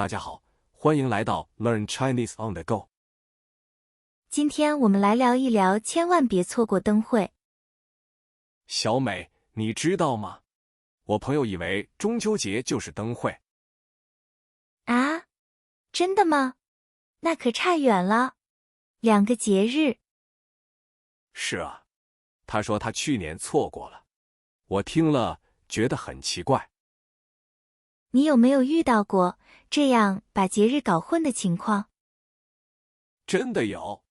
家好，欢迎来到 Learn Chinese on the Go。今天我们来聊一聊，千万别错过灯会。小美，你知道吗？我朋友以为中秋节就是灯会。啊？真的吗？那可差远了，2个节日。是啊，他说他去年错过了。我听了觉得很奇怪。你有没有遇到过这样把节日搞混的情况？真的有，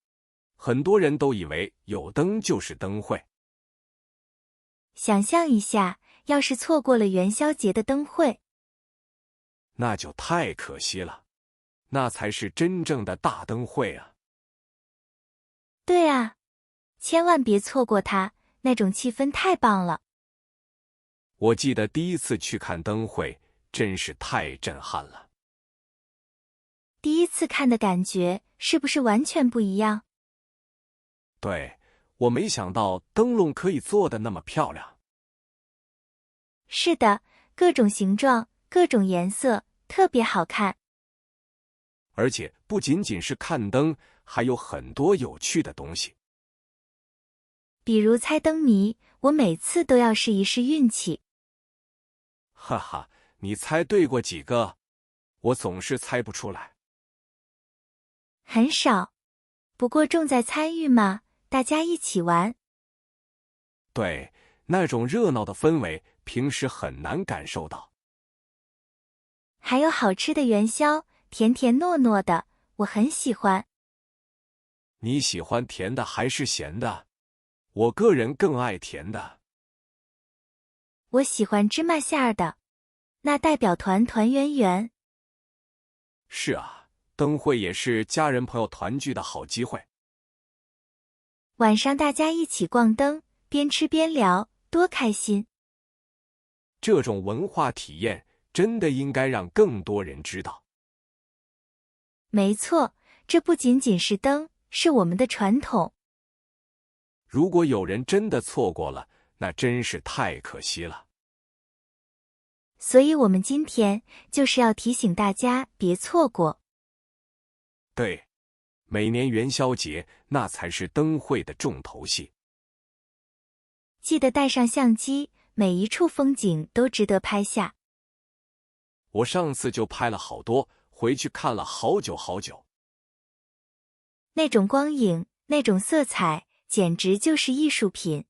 很多人都以为有灯就是灯会。想象一下，要是错过了元宵节的灯会，那就太可惜了，那才是真正的大灯会啊。对啊，千万别错过它，那种气氛太棒了。我记得第一次去看灯会，真是太震撼了。第一次看的感觉是不是完全不一样？对，我没想到灯笼可以做得那么漂亮。是的，各种形状，各种颜色，特别好看。而且不仅仅是看灯，还有很多有趣的东西。比如猜灯谜，我每次都要试一试运气。哈哈，你猜对过几个？我总是猜不出来。很少，不过重在参与嘛，大家一起玩。对，那种热闹的氛围，平时很难感受到。还有好吃的元宵，甜甜糯糯的，我很喜欢。你喜欢甜的还是咸的？我个人更爱甜的。我喜欢芝麻馅儿的，那代表团团圆圆。是啊，灯会也是家人朋友团聚的好机会。晚上大家一起逛灯，边吃边聊，多开心。这种文化体验真的应该让更多人知道。没错，这不仅仅是灯，是我们的传统。如果有人真的错过了，那真是太可惜了。所以我们今天就是要提醒大家别错过。对，每年元宵节那才是灯会的重头戏。记得带上相机，每一处风景都值得拍下。我上次就拍了好多，回去看了好久好久。那种光影，那种色彩，简直就是艺术品。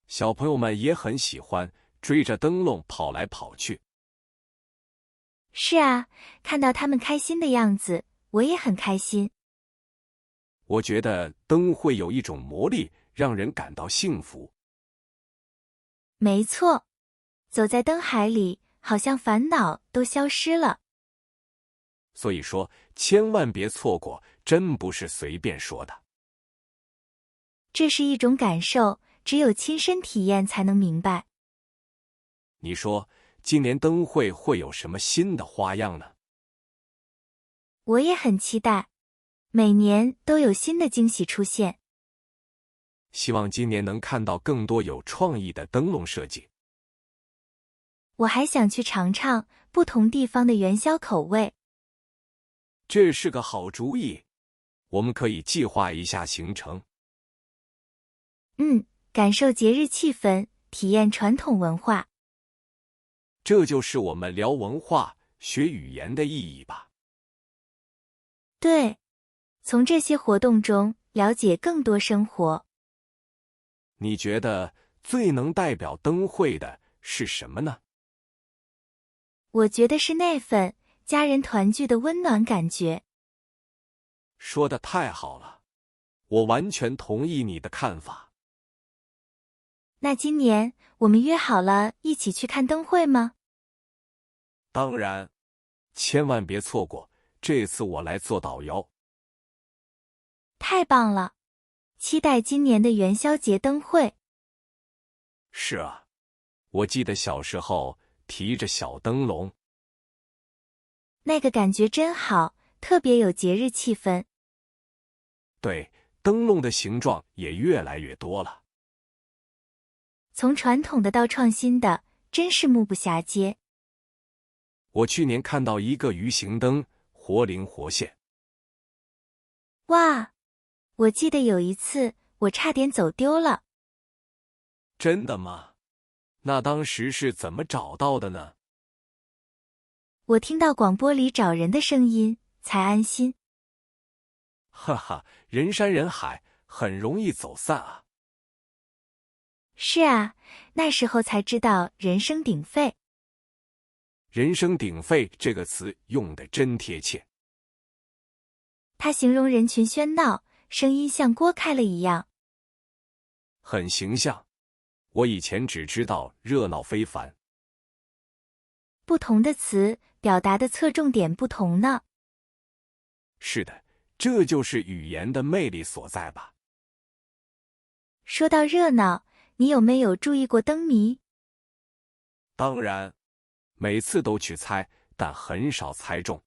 小朋友们也很喜欢追着灯笼跑来跑去。是啊，看到他们开心的样子，我也很开心。我觉得灯会有一种魔力，让人感到幸福。没错，走在灯海里，好像烦恼都消失了。所以说，千万别错过，真不是随便说的。这是一种感受，只有亲身体验才能明白。你说，今年灯会会有什么新的花样呢？我也很期待，每年都有新的惊喜出现。希望今年能看到更多有创意的灯笼设计。我还想去尝尝不同地方的元宵口味。这是个好主意，我们可以计划一下行程。感受节日气氛，体验传统文化。这就是我们聊文化、学语言的意义吧。对，从这些活动中了解更多生活。你觉得最能代表灯会的是什么呢？我觉得是那份家人团聚的温暖感觉。说得太好了，我完全同意你的看法。那今年我们约好了一起去看灯会吗？当然，千万别错过，这次我来做导游。太棒了，期待今年的元宵节灯会。是啊，我记得小时候提着小灯笼，那个感觉真好，特别有节日气氛。对，灯笼的形状也越来越多了。从传统的到创新的，真是目不暇接。我去年看到一个鱼形灯，活灵活现。哇，我记得有一次我差点走丢了。真的吗？那当时是怎么找到的呢？我听到广播里找人的声音，才安心。哈哈，人山人海，很容易走散啊。是啊，那时候才知道人声鼎沸。人声鼎沸这个词用得真贴切。它形容人群喧闹，声音像锅开了一样。很形象。我以前只知道热闹非凡。不同的词表达的侧重点不同呢。是的，这就是语言的魅力所在吧。说到热闹，你有没有注意过灯谜？当然，每次都去猜，但很少猜中。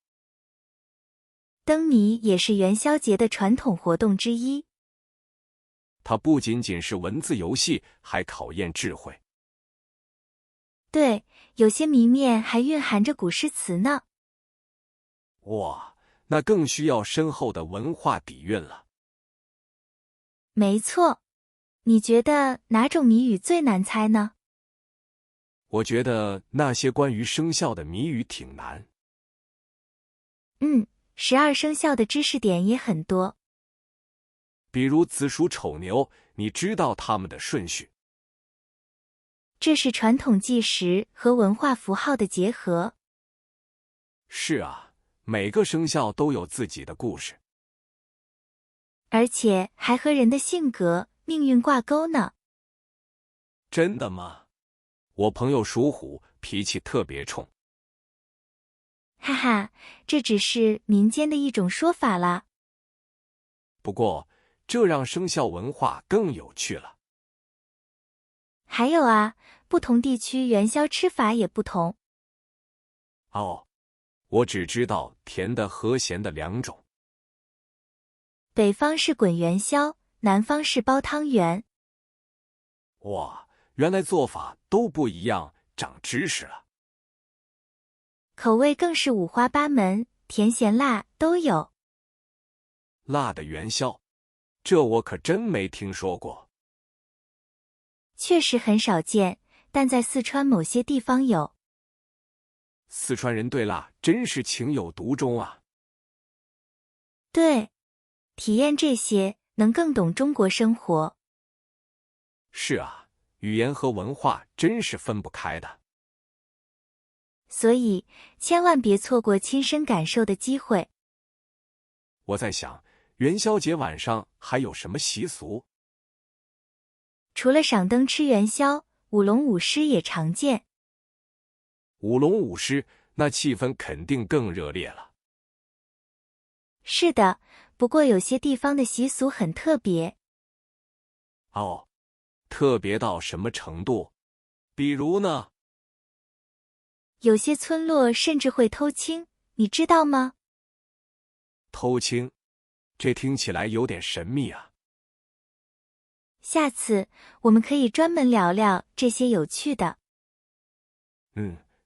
灯谜也是元宵节的传统活动之一。它不仅仅是文字游戏，还考验智慧。对，有些谜面还蕴含着古诗词呢。哇，那更需要深厚的文化底蕴了。没错，你觉得哪种谜语最难猜呢？我觉得那些关于生肖的谜语挺难。12生肖的知识点也很多。比如子鼠丑牛，你知道它们的顺序？这是传统计时和文化符号的结合。是啊，每个生肖都有自己的故事，而且还和人的性格、命运挂钩呢。真的吗？我朋友属虎，脾气特别冲。哈哈，这只是民间的一种说法啦。不过，这让生肖文化更有趣了。还有啊，不同地区元宵吃法也不同。哦，我只知道甜的和咸的两种。北方是滚元宵，南方是包汤圆。哇，原来做法都不一样，长知识了。口味更是五花八门，甜咸辣都有。辣的元宵，这我可真没听说过。确实很少见，但在四川某些地方有。四川人对辣真是情有独钟啊。对，体验这些能更懂中国生活。是啊，语言和文化真是分不开的。所以，千万别错过亲身感受的机会。我在想，元宵节晚上还有什么习俗？除了赏灯吃元宵，舞龙舞狮也常见。舞龙舞狮，那气氛肯定更热烈了。是的，不过有些地方的习俗很特别。哦，特别到什么程度？比如呢？有些村落甚至会偷青，你知道吗？偷青，这听起来有点神秘啊。下次我们可以专门聊聊这些有趣的。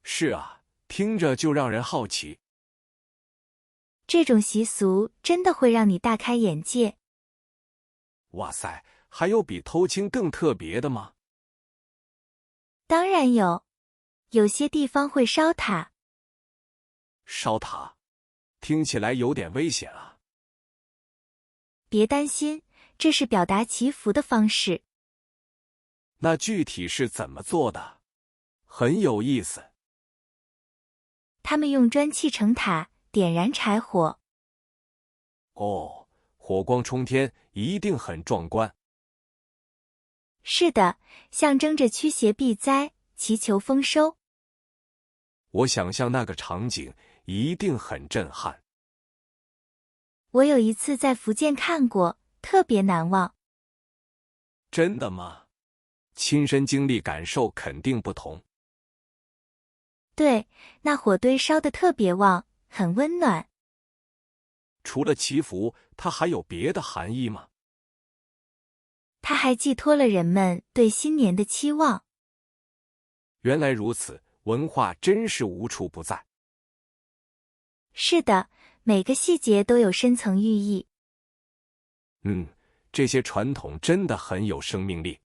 是啊，听着就让人好奇。这种习俗真的会让你大开眼界。哇塞，还有比偷青更特别的吗？当然有，有些地方会烧塔。烧塔，听起来有点危险啊。别担心，这是表达祈福的方式。那具体是怎么做的？很有意思。他们用砖砌成塔，点燃柴火。哦，火光冲天，一定很壮观。是的，象征着驱邪避灾，祈求丰收。我想象那个场景一定很震撼。我有一次在福建看过，特别难忘。真的吗？亲身经历感受肯定不同。对，那火堆烧得特别旺，很温暖。除了祈福，它还有别的含义吗？它还寄托了人们对新年的期望。原来如此，文化真是无处不在。是的，每个细节都有深层寓意。这些传统真的很有生命力。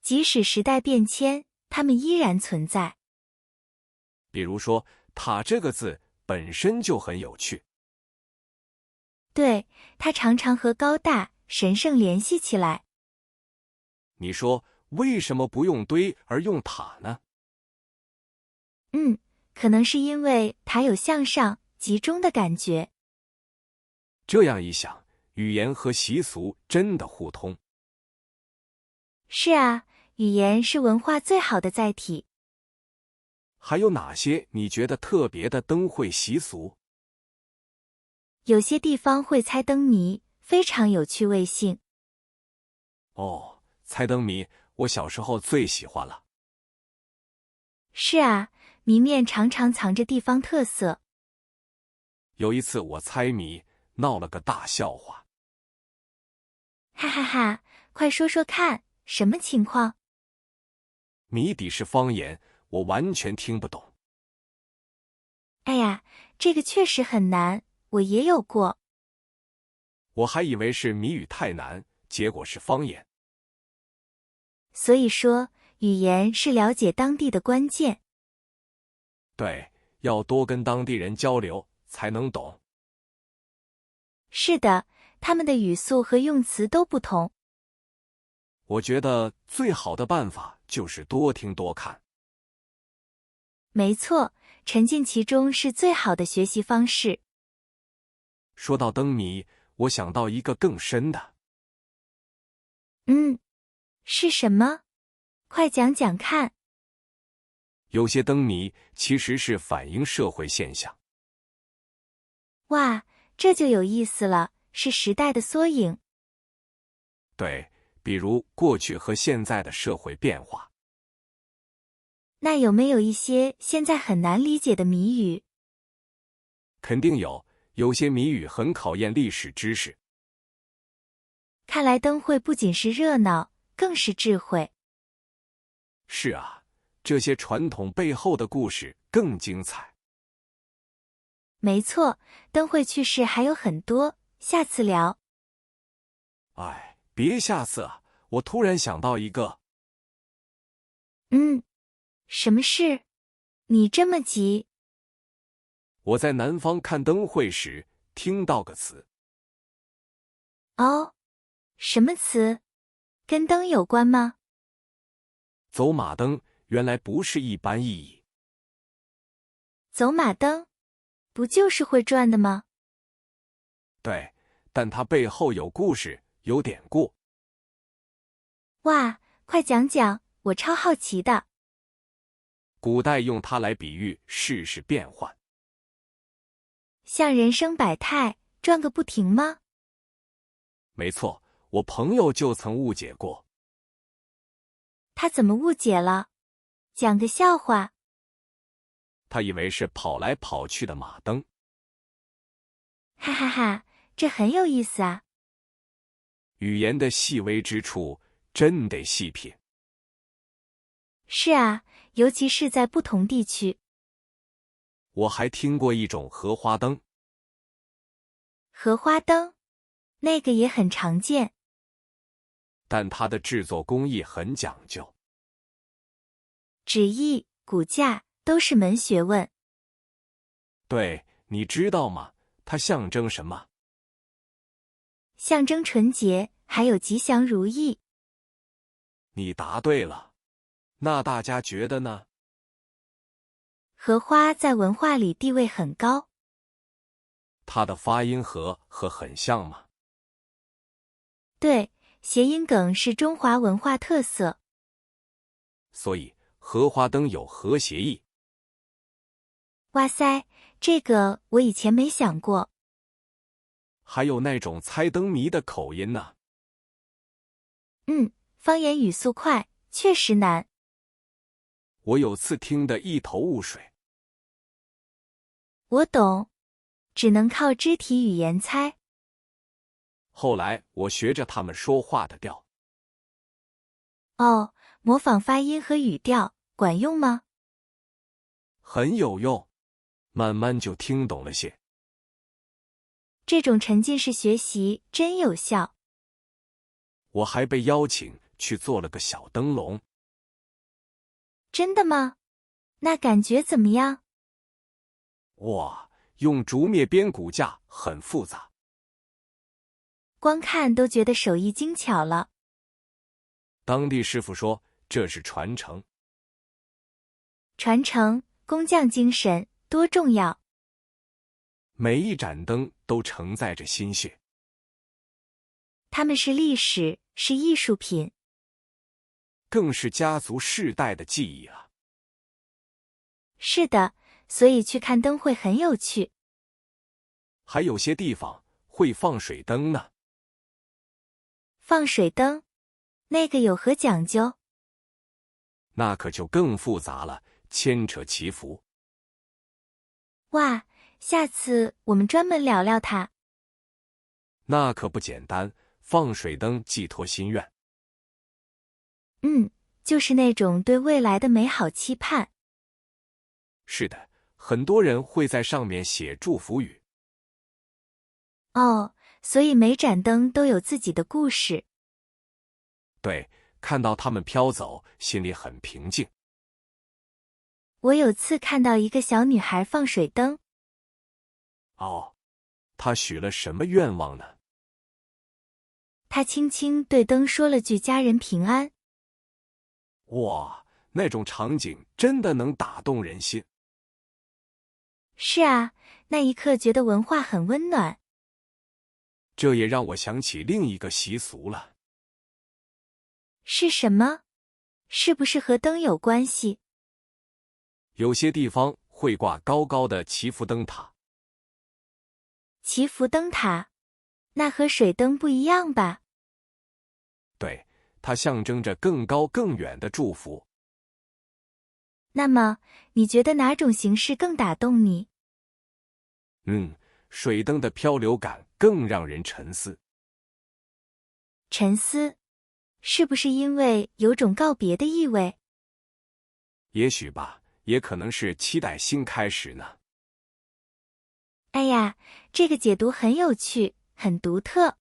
即使时代变迁，它们依然存在。比如说“塔”这个字本身就很有趣。对，它常常和高大、神圣联系起来。你说为什么不用堆而用塔呢？可能是因为塔有向上、集中的感觉。这样一想，语言和习俗真的互通。是啊，语言是文化最好的载体。还有哪些你觉得特别的灯会习俗？有些地方会猜灯谜，非常有趣味性。哦，猜灯谜，我小时候最喜欢了。是啊，谜面常常藏着地方特色。有一次我猜谜，闹了个大笑话。哈哈哈，快说说看，什么情况？谜底是方言，我完全听不懂。哎呀，这个确实很难，我也有过。我还以为是谜语太难，结果是方言。所以说，语言是了解当地的关键。对，要多跟当地人交流，才能懂。是的，他们的语速和用词都不同。我觉得最好的办法就是多听多看。没错，沉浸其中是最好的学习方式。说到灯谜，我想到一个更深的。是什么？快讲讲看。有些灯谜其实是反映社会现象。哇，这就有意思了，是时代的缩影。对，比如过去和现在的社会变化。那有没有一些现在很难理解的谜语？肯定有，有些谜语很考验历史知识。看来灯会不仅是热闹，更是智慧。是啊，这些传统背后的故事更精彩。没错，灯会趣事还有很多，下次聊。哎，别下次啊，我突然想到一个。什么事？你这么急？我在南方看灯会时听到个词。哦，什么词？跟灯有关吗？走马灯原来不是一般意义。走马灯，不就是会转的吗？对，但它背后有故事，有典故。哇，快讲讲，我超好奇的。古代用它来比喻世事变幻。像人生百态，转个不停吗？没错，我朋友就曾误解过。他怎么误解了？讲个笑话。他以为是跑来跑去的马灯。哈哈哈，这很有意思啊。语言的细微之处真得细品。是啊，尤其是在不同地区。我还听过一种荷花灯。荷花灯，那个也很常见。但它的制作工艺很讲究。纸艺、骨架都是门学问。对，你知道吗？它象征什么？象征纯洁，还有吉祥如意。你答对了。那大家觉得呢？荷花在文化里地位很高。它的发音和很像吗？对，谐音梗是中华文化特色。所以荷花灯有和谐意。哇塞，这个我以前没想过。还有那种猜灯谜的口音呢。方言语速快，确实难。我有次听得一头雾水。我懂，只能靠肢体语言猜。后来我学着他们说话的调。哦，模仿发音和语调，管用吗？很有用。慢慢就听懂了些。这种沉浸式学习真有效。我还被邀请去做了个小灯笼。真的吗？那感觉怎么样？哇，用竹篾编骨架很复杂，光看都觉得手艺精巧了。当地师傅说这是传承。传承，工匠精神多重要。每一盏灯都承载着心血，它们是历史，是艺术品，更是家族世代的记忆啊。是的，所以去看灯会很有趣。还有些地方会放水灯呢。放水灯，那个有何讲究？那可就更复杂了，牵扯祈福。哇，下次我们专门聊聊它。那可不简单，放水灯寄托心愿。就是那种对未来的美好期盼。是的，很多人会在上面写祝福语。哦，所以每盏灯都有自己的故事。对，看到它们飘走，心里很平静。我有次看到一个小女孩放水灯。哦，她许了什么愿望呢？她轻轻对灯说了句家人平安。哇，那种场景真的能打动人心。是啊，那一刻觉得文化很温暖。这也让我想起另一个习俗了。是什么？是不是和灯有关系？有些地方会挂高高的祈福灯塔。祈福灯塔，那和水灯不一样吧？对，它象征着更高更远的祝福。那么，你觉得哪种形式更打动你？水灯的漂流感更让人沉思。沉思，是不是因为有种告别的意味？也许吧，也可能是期待新开始呢。哎呀，这个解读很有趣，很独特。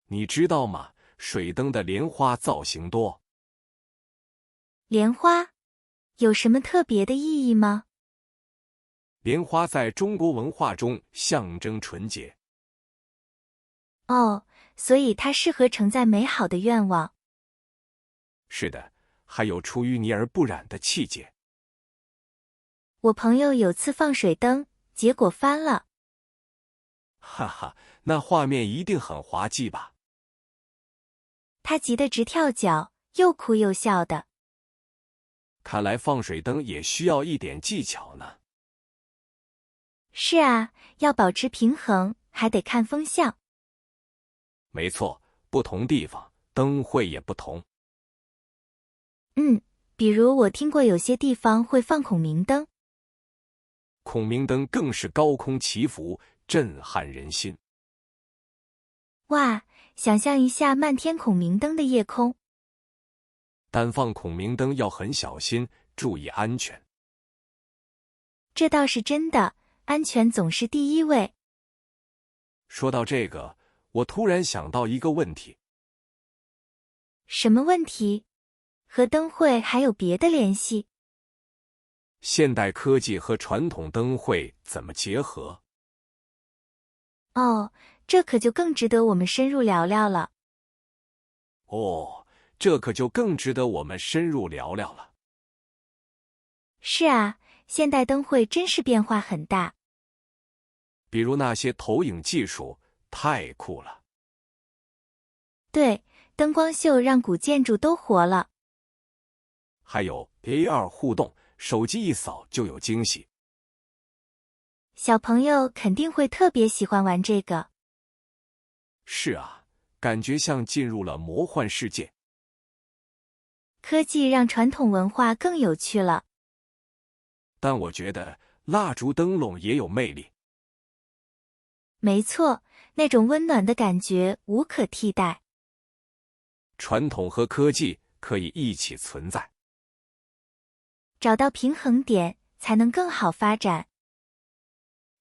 你知道吗？水灯的莲花造型多。莲花有什么特别的意义吗？莲花在中国文化中象征纯洁。哦，所以它适合承载美好的愿望。是的，还有出淤泥而不染的气节。我朋友有次放水灯，结果翻了。哈哈，那画面一定很滑稽吧？他急得直跳脚，又哭又笑的。看来放水灯也需要一点技巧呢。是啊，要保持平衡，还得看风向。没错，不同地方灯会也不同。比如我听过有些地方会放孔明灯。孔明灯更是高空祈福，震撼人心。哇，想象一下漫天孔明灯的夜空。但放孔明灯要很小心，注意安全。这倒是真的，安全总是第一位。说到这个，我突然想到一个问题。什么问题？和灯会还有别的联系？现代科技和传统灯会怎么结合？哦，这可就更值得我们深入聊聊了。是啊，现代灯会真是变化很大。比如那些投影技术，太酷了。对，灯光秀让古建筑都活了。还有 AR 互动，手机一扫就有惊喜。小朋友肯定会特别喜欢玩这个。是啊，感觉像进入了魔幻世界。科技让传统文化更有趣了。但我觉得蜡烛灯笼也有魅力。没错，那种温暖的感觉无可替代。传统和科技可以一起存在。找到平衡点，才能更好发展。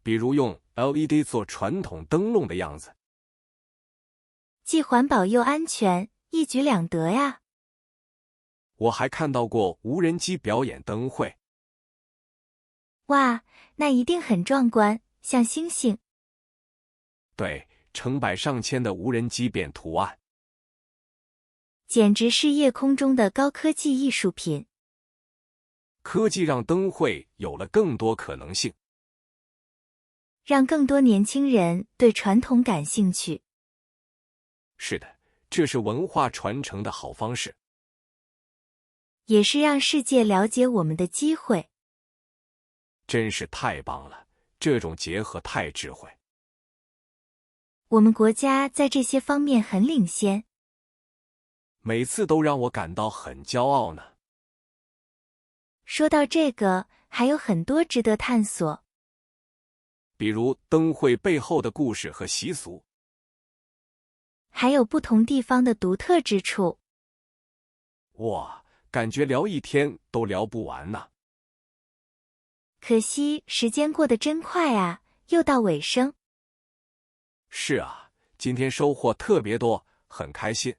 比如用 LED 做传统灯笼的样子，既环保又安全，一举两得呀。我还看到过无人机表演灯会。哇，那一定很壮观，像星星。对，成百上千的无人机变图案，简直是夜空中的高科技艺术品。科技让灯会有了更多可能性，让更多年轻人对传统感兴趣。是的，这是文化传承的好方式，也是让世界了解我们的机会。真是太棒了，这种结合太智慧。我们国家在这些方面很领先，每次都让我感到很骄傲呢。说到这个，还有很多值得探索，比如灯会背后的故事和习俗，还有不同地方的独特之处。哇，感觉聊一天都聊不完呢。可惜时间过得真快啊，又到尾声。是啊，今天收获特别多，很开心。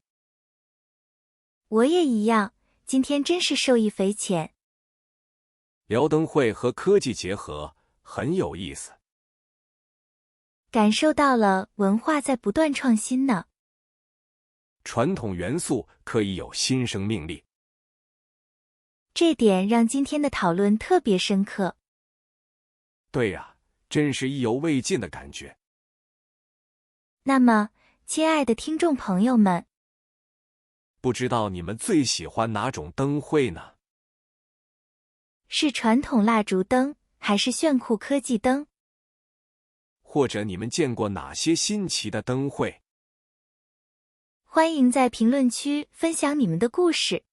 我也一样，今天真是受益匪浅。聊灯会和科技结合，很有意思。感受到了文化在不断创新呢。传统元素可以有新生命力，这点让今天的讨论特别深刻。对呀，真是意犹未尽的感觉。那么，亲爱的听众朋友们，不知道你们最喜欢哪种灯会呢？是传统蜡烛灯，还是炫酷科技灯？或者你们见过哪些新奇的灯会？欢迎在评论区分享你们的故事。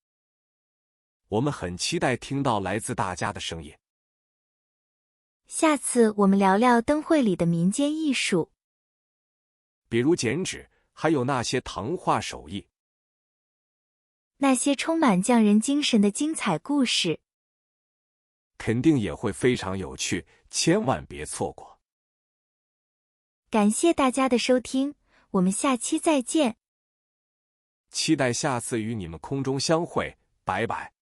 我们很期待听到来自大家的声音。下次我们聊聊灯会里的民间艺术，比如剪纸，还有那些糖画手艺，那些充满匠人精神的精彩故事。肯定也会非常有趣，千万别错过。感谢大家的收听，我们下期再见。期待下次与你们空中相会，拜拜。